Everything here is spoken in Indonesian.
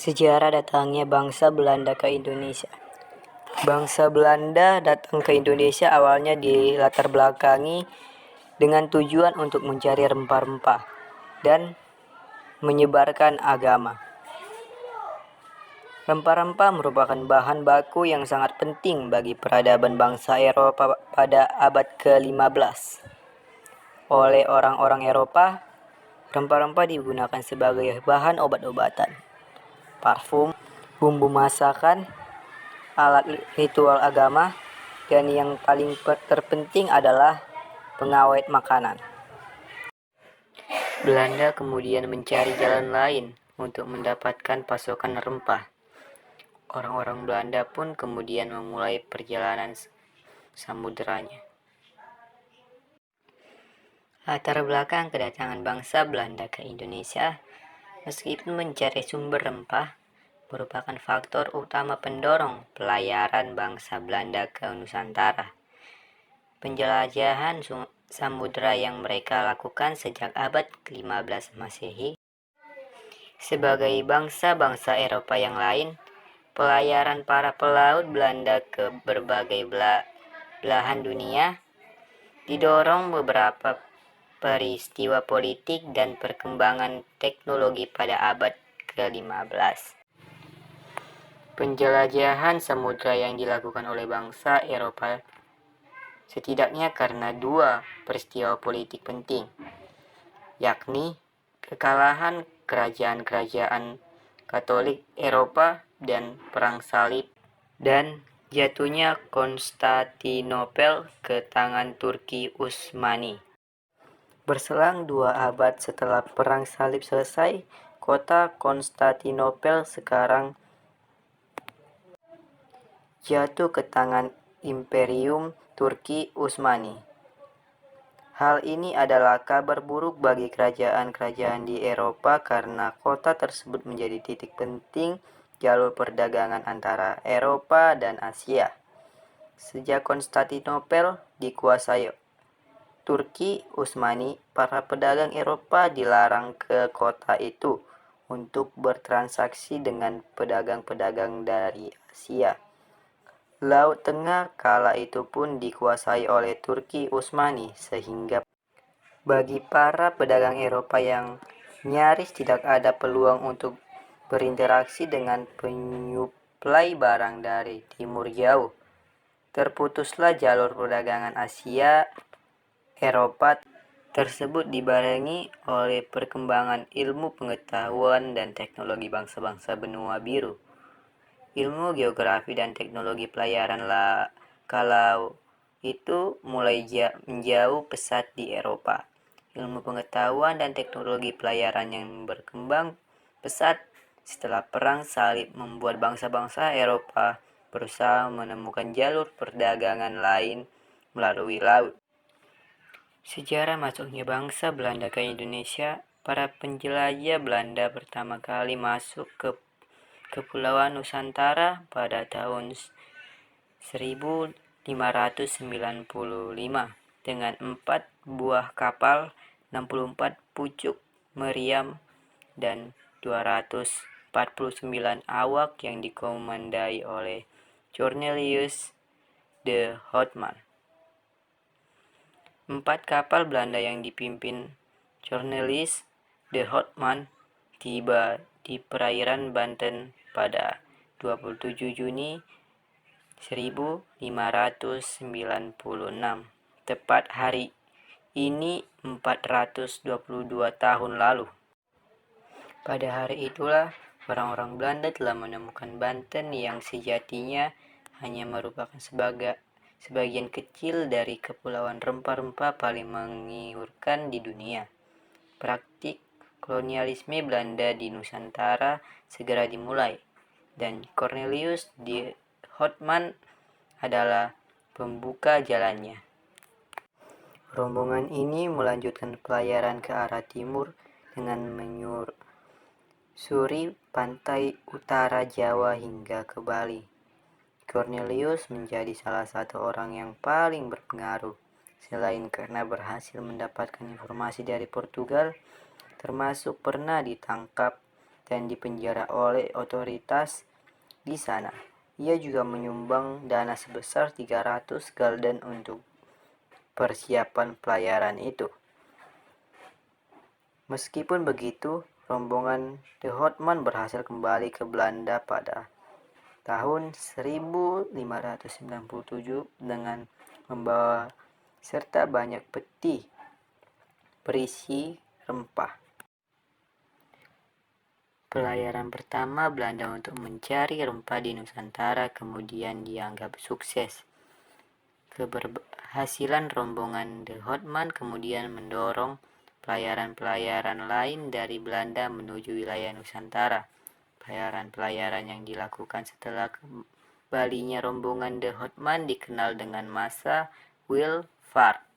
Sejarah datangnya bangsa Belanda ke Indonesia. Bangsa Belanda datang ke Indonesia awalnya dilatar belakangi dengan tujuan untuk mencari rempah-rempah dan menyebarkan agama. Rempah-rempah merupakan bahan baku yang sangat penting bagi peradaban bangsa Eropa pada abad ke-15. Oleh orang-orang Eropa, rempah-rempah digunakan sebagai bahan obat-obatan, parfum, bumbu masakan, alat ritual agama, dan yang paling terpenting adalah pengawet makanan. Belanda kemudian mencari jalan lain untuk mendapatkan pasokan rempah. Orang-orang Belanda pun kemudian memulai perjalanan samuderanya. Latar belakang kedatangan bangsa Belanda ke Indonesia, meskipun mencari sumber rempah, merupakan faktor utama pendorong pelayaran bangsa Belanda ke Nusantara. Penjelajahan samudera yang mereka lakukan sejak abad ke-15 Masehi. Sebagai bangsa-bangsa Eropa yang lain, pelayaran para pelaut Belanda ke berbagai belahan dunia didorong beberapa peristiwa politik dan perkembangan teknologi pada abad ke-15. Penjelajahan samudera yang dilakukan oleh bangsa Eropa setidaknya karena dua peristiwa politik penting, yakni kekalahan kerajaan-kerajaan Katolik Eropa dan Perang Salib, dan jatuhnya Konstantinopel ke tangan Turki Utsmani. Berselang 2 abad setelah Perang Salib selesai, kota Konstantinopel sekarang jatuh ke tangan Imperium Turki Utsmani. Hal ini adalah kabar buruk bagi kerajaan-kerajaan di Eropa karena kota tersebut menjadi titik penting jalur perdagangan antara Eropa dan Asia. Sejak Konstantinopel dikuasai Turki Utsmani, para pedagang Eropa dilarang ke kota itu untuk bertransaksi dengan pedagang-pedagang dari Asia. Laut Tengah kala itu pun dikuasai oleh Turki Utsmani, sehingga bagi para pedagang Eropa yang nyaris tidak ada peluang untuk berinteraksi dengan penyuplai barang dari timur jauh, terputuslah jalur perdagangan Asia Eropa tersebut dibarengi oleh perkembangan ilmu pengetahuan dan teknologi bangsa-bangsa benua biru. Ilmu geografi dan teknologi pelayaran kalau itu mulai menjauh pesat di Eropa. Ilmu pengetahuan dan teknologi pelayaran yang berkembang pesat setelah Perang Salib membuat bangsa-bangsa Eropa berusaha menemukan jalur perdagangan lain melalui laut. Sejarah masuknya bangsa Belanda ke Indonesia. Para penjelajah Belanda pertama kali masuk ke Kepulauan Nusantara pada tahun 1595 dengan 4 buah kapal, 64 pucuk meriam, dan 249 awak yang dikomandai oleh Cornelius de Houtman. 4 kapal Belanda yang dipimpin Cornelius de Houtman tiba di perairan Banten pada 27 Juni 1596, tepat hari ini 422 tahun lalu. Pada hari itulah orang-orang Belanda telah menemukan Banten yang sejatinya hanya merupakan sebagian kecil dari kepulauan rempah-rempah paling menggiurkan di dunia. Praktik kolonialisme Belanda di Nusantara segera dimulai, dan Cornelius de Houtman adalah pembuka jalannya. Rombongan ini melanjutkan pelayaran ke arah timur dengan menyusuri pantai utara Jawa hingga ke Bali. Cornelius menjadi salah satu orang yang paling berpengaruh, selain karena berhasil mendapatkan informasi dari Portugal, termasuk pernah ditangkap dan dipenjara oleh otoritas di sana. Ia juga menyumbang dana sebesar 300 gulden untuk persiapan pelayaran itu. Meskipun begitu, rombongan de Houtman berhasil kembali ke Belanda pada tahun 1597 dengan membawa serta banyak peti berisi rempah. Pelayaran pertama Belanda untuk mencari rempah di Nusantara kemudian dianggap sukses. Keberhasilan rombongan de Houtman kemudian mendorong pelayaran-pelayaran lain dari Belanda menuju wilayah Nusantara. Pelayaran-pelayaran yang dilakukan setelah kembalinya rombongan de Houtman dikenal dengan masa Wheelvaart.